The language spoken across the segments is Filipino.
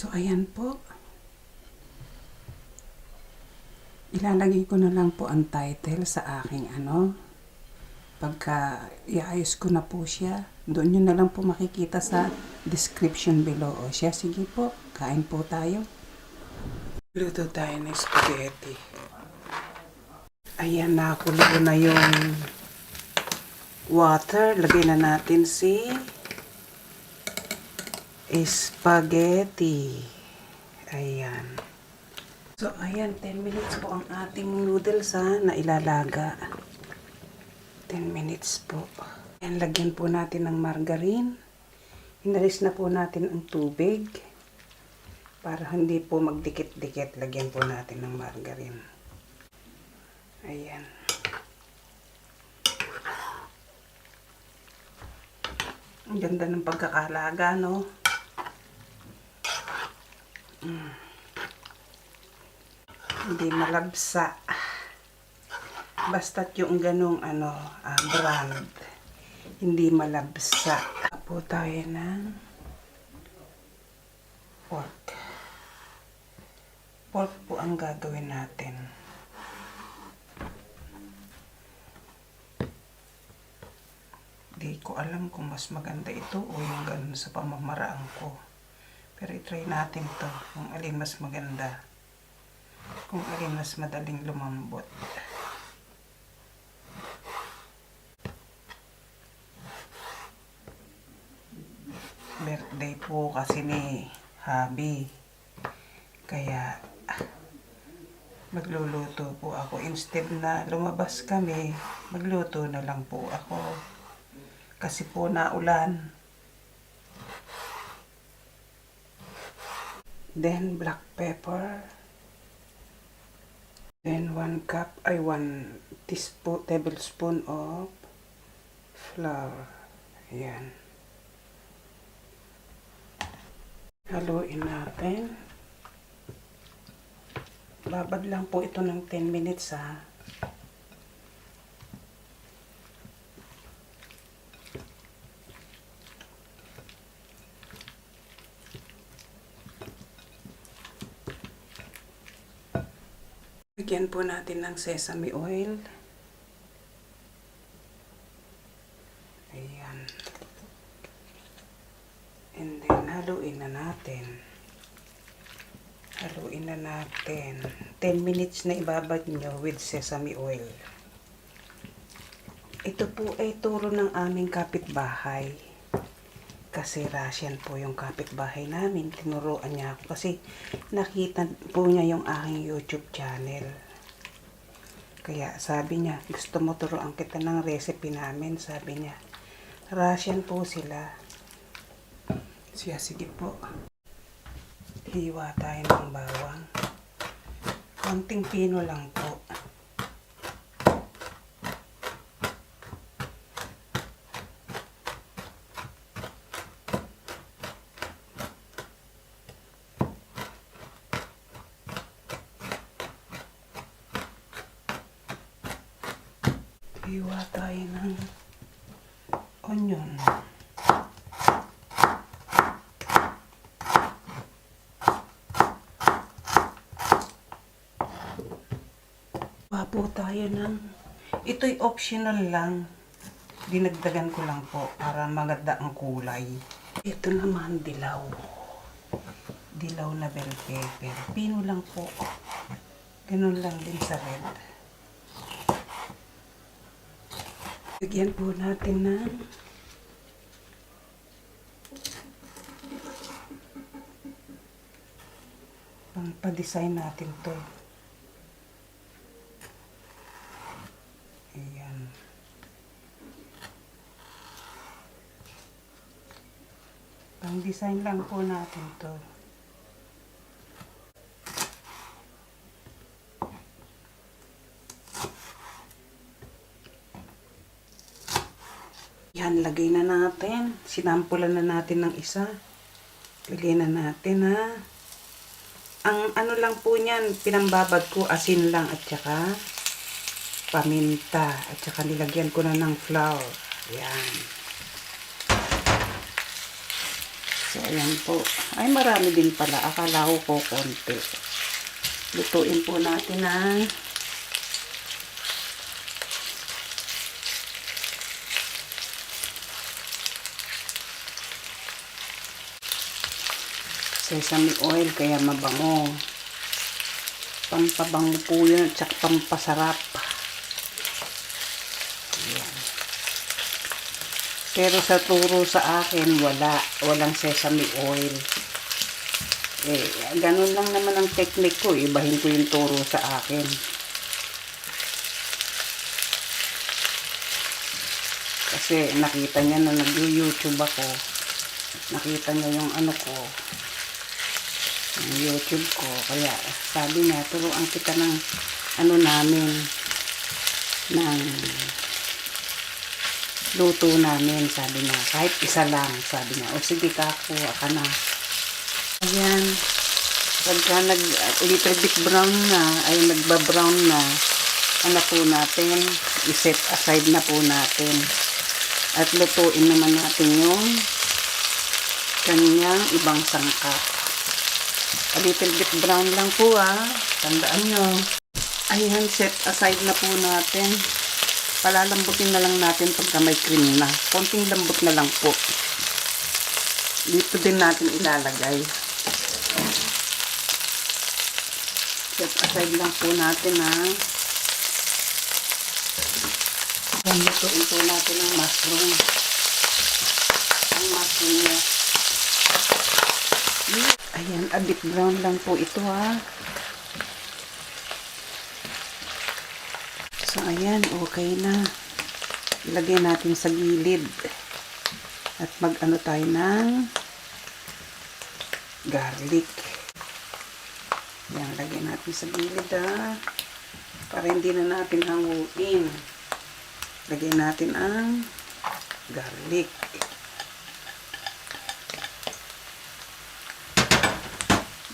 So, ayan po. Ilalagay ko na lang po ang title sa aking pagka iayos ko na po siya. Doon nyo na lang po makikita sa description below. O siya, sige po, kain po tayo. Luto tayo ng spaghetti. Ayan, nakulo na yung water. Lagay na natin si spaghetti. Ayan. So, ayan, 10 minutes po ang ating noodles na ilalaga. 10 minutes po. Ayan, lagyan po natin ng margarine. Inalis na po natin ang tubig. Para hindi po magdikit-dikit, lagyan po natin ng margarine. Ayan. Ang ganda ng pagkakalaga, no? Hindi malabsa. Basta't yung ganong brand, hindi malabsa. Po tayo ng pork. Pork po ang gagawin natin. Di ko alam kung mas maganda ito o yung ganun sa pamamaraan ko. Pero itry natin to kung alin mas maganda. Kung alin mas madaling lumambot. Birthday po kasi ni Habi. Kaya magluluto po ako. Instead na lumabas kami, magluto na lang po ako. Kasi po naulan. Then black pepper. Then 1 tablespoon of flour. Ayan. Haluin natin. Babad lang po ito ng 10 minutes Lagyan po natin ng sesame oil. Ayan. And then, haluin na natin. Haluin na natin. 10 minutes na ibabad nyo with sesame oil. Ito po ay turo ng aming kapitbahay. Kasi Russian po yung kapitbahay namin. Tinuruan niya ako kasi nakita po niya yung aking YouTube channel. Kaya sabi niya, gusto mo turuan kita ng recipe namin, sabi niya. Russian po sila. Siya, sige po. Hiwa tayo ng bawang. Konting pino lang po. Hiwa tayo ng onion. Po tayo ng, ito'y optional lang, dinagdagan ko lang po para maganda ang kulay. Ito naman dilaw na bell pepper, pino lang po, ganun lang din sa red. Lagyan po natin ng pang-design natin to. Ayan. Pang-design lang po natin to. Yan, lagay na natin. Sinampulan na natin ng isa. Lagay na natin Ang lang po niyan, pinambabad ko, asin lang at saka paminta. At saka nilagyan ko na ng flour. Ayan. So, ayan po. Ay, marami din pala. Akala ko konti. Lutuin po natin ang sesame oil, kaya mabango. Pampabango po yun, at saka pampasarap. Ayan. Pero sa turo sa akin, walang sesame oil. Ganun lang naman ang technique ko. Ibahin ko yung turo sa akin. Kasi nakita niya na nag-YouTube ako. Nakita niya yung ano ko, yung YouTube ko. Kaya sabi niya, turuan kita ng ano namin, ng luto namin. Sabi niya, kahit isa lang. Sabi niya, o sige kakuha ka na. Ayan. Pagka little bit brown na, ay nagba-brown na, ano po natin, i-set aside na po natin. At lutuin naman natin yung kanyang ibang sangkap. A little bit brown lang po tandaan nyo. Ayan, set aside na po natin. Palalambutin na lang natin pagka may cream na. Konting lambot na lang po. Dito din natin ilalagay. Set aside lang po natin Lutuin po natin ang mushroom. Ang mushroom niya. Ayan, a bit brown lang po ito So, ayan, okay na. Ilagay natin sa gilid. At mag-ano tayo ng garlic. Ayan, lagay natin sa gilid para hindi na natin hanguin. Lagay natin ang garlic.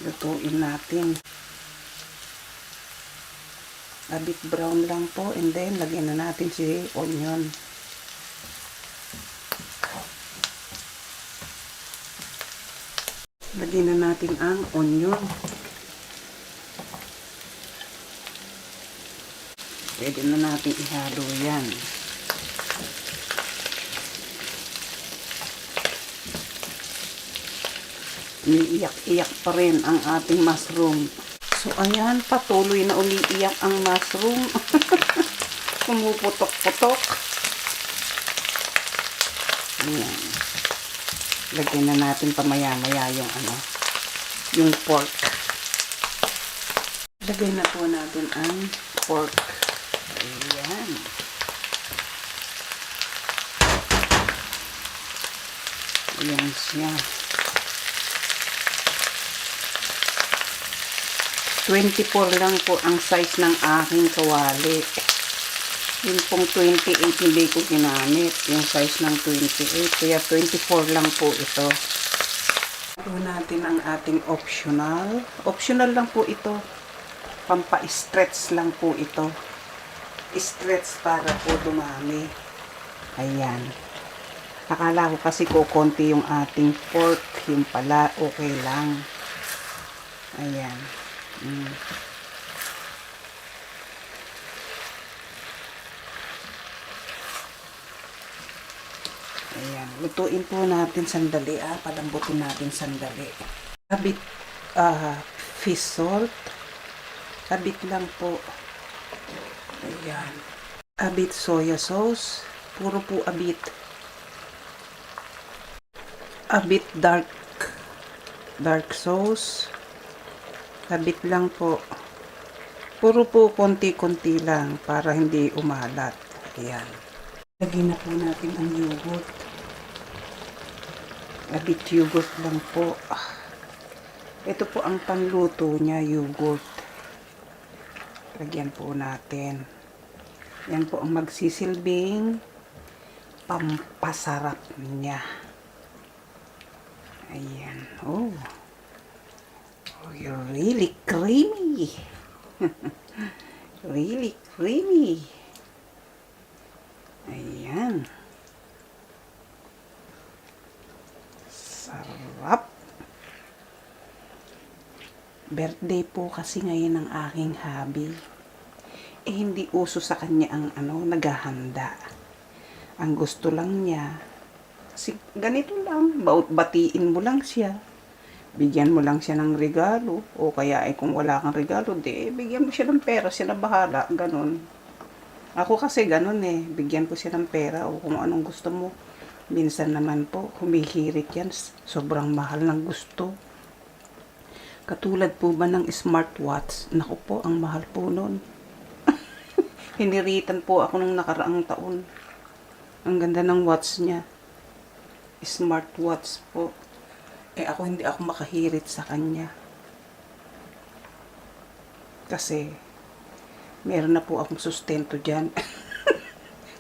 Lutuin natin. A bit brown lang po, and then lagyan na natin si onion. Lagyan na natin ang onion. Pwede na natin ihalo yan. Umiiyak-iyak pa rin ang ating mushroom. So, ayan, patuloy na umiiyak ang mushroom. Pumuputok-putok. Ayan. Lagyan na natin pamaya-maya yung pork. Lagay na po natin ang pork. Ayan. Ayan siya. 24 lang po ang size ng aking kawali. Yung pong 28 hindi ko ginamit. Yung size ng 28. Kaya 24 lang po ito. Ito natin ang ating optional. Optional lang po ito. Pampa-stretch lang po ito. Stretch para po dumami. Ayan. Akala ko kasi kukunti yung ating pork. Yung pala, okay lang. Ayan. Ayan. Lutuin po natin sandali. Palambutin natin sandali. A bit fish salt. A bit lang po. Ayan. A bit soya sauce. Puro po a bit. A bit dark sauce. A bit lang po. Puro po konti-konti lang para hindi umalat. Ayan. Lagyan na po natin ang yogurt. A bit yogurt lang po. Ito po ang panluto niya, yogurt. Lagyan po natin. Yan po ang magsisilbing pampasarap niya. Ayan. Oh. You're really creamy. Really creamy. Ayan. Sarap. Birthday po kasi ngayon ng aking hubby. Hindi uso sa kanya ang naghahanda. Ang gusto lang niya, ganito lang, batiin mo lang siya. Bigyan mo lang siya ng regalo. O kaya kung wala kang regalo, bigyan mo siya ng pera, siya na bahala, ganun. Ako kasi ganun bigyan ko siya ng pera o kung anong gusto mo. Minsan naman po, humihirit yan, sobrang mahal ng gusto. Katulad po ba ng smartwatch? Naku po, ang mahal po nun. Hiniritan po ako nung nakaraang taon. Ang ganda ng watch niya. Smartwatch po. Ako hindi ako makahirit sa kanya. Kasi, meron na po akong sustento dyan.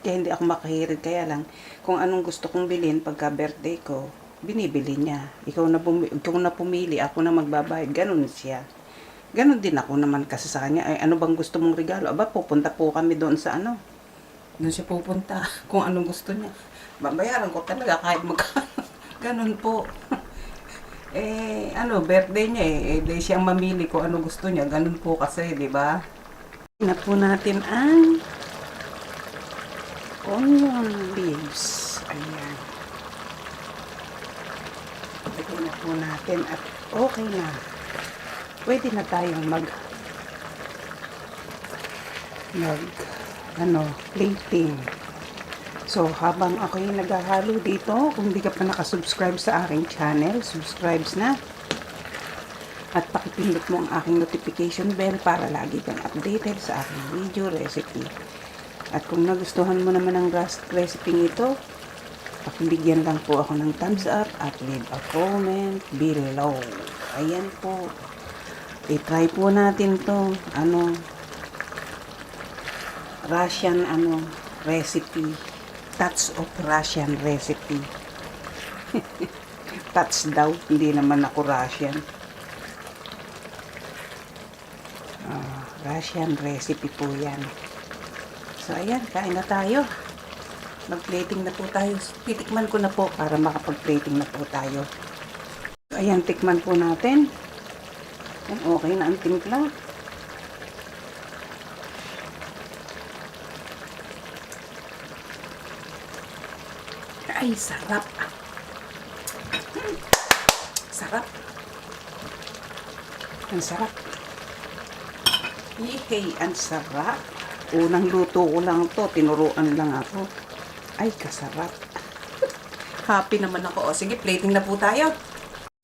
Kaya hindi ako makahirit. Kaya lang, kung anong gusto kong bilhin pagka birthday ko, binibili niya. Ikaw na pumili, ako na magbabayad. Ganun siya. Ganun din ako naman kasi sa kanya. Ano bang gusto mong regalo? Aba, pupunta po kami doon sa Doon siya pupunta. Kung anong gusto niya. Babayaran ko talaga kahit magkano. Ganun po. Birthday niya di siyang mamili kung ano gusto niya. Ganun po kasi, di ba? Na po natin ang onion leaves. Ayan. Lagyan na po natin at okay na. Pwede na tayong plating. So, habang ako yung naghahalo dito, kung di ka pa nakasubscribe sa aking channel, subscribe na. At pakipindot mo ang aking notification bell para lagi kang updated sa aking video recipe. At kung nagustuhan mo naman ang recipe ito, pakibigyan lang po ako ng thumbs up at leave a comment below. Ayan po. I-try po natin to. Russian recipe. Touch of Russian recipe. Touch daw. Hindi naman ako Russian. Russian recipe po yan. So, ayan. Kain na tayo. Mag-plating na po tayo. Titikman ko na po para makapag-plating na po tayo. So, ayan. Tikman po natin. Ayan, okay na ang timpla. Ay, sarap. Sarap. Ang sarap. Yehey, ang sarap. Unang luto ko lang to. Tinuruan lang ako. Ay, kasarap. Happy naman ako. O, sige, plating na po tayo.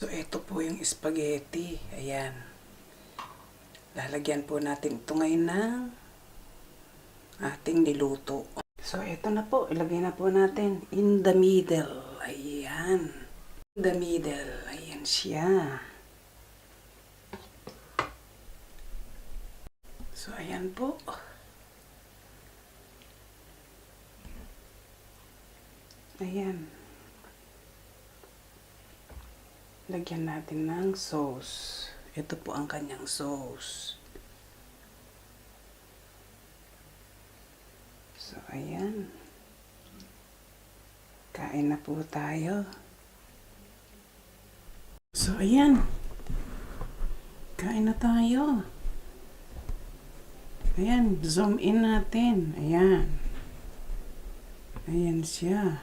So, ito po yung spaghetti. Ayan. Lalagyan po natin ito ngayon ng ating niluto. So, ito na po. Ilagay na po natin in the middle. Ayan. In the middle. Ayan siya. So, ayan po. Ayan. Lagyan natin ng sauce. Ito po ang kanyang sauce. So, ayan. Kain na po tayo. So, ayan. Kain na tayo. Ayan, zoom in natin. Ayan. Ayan siya.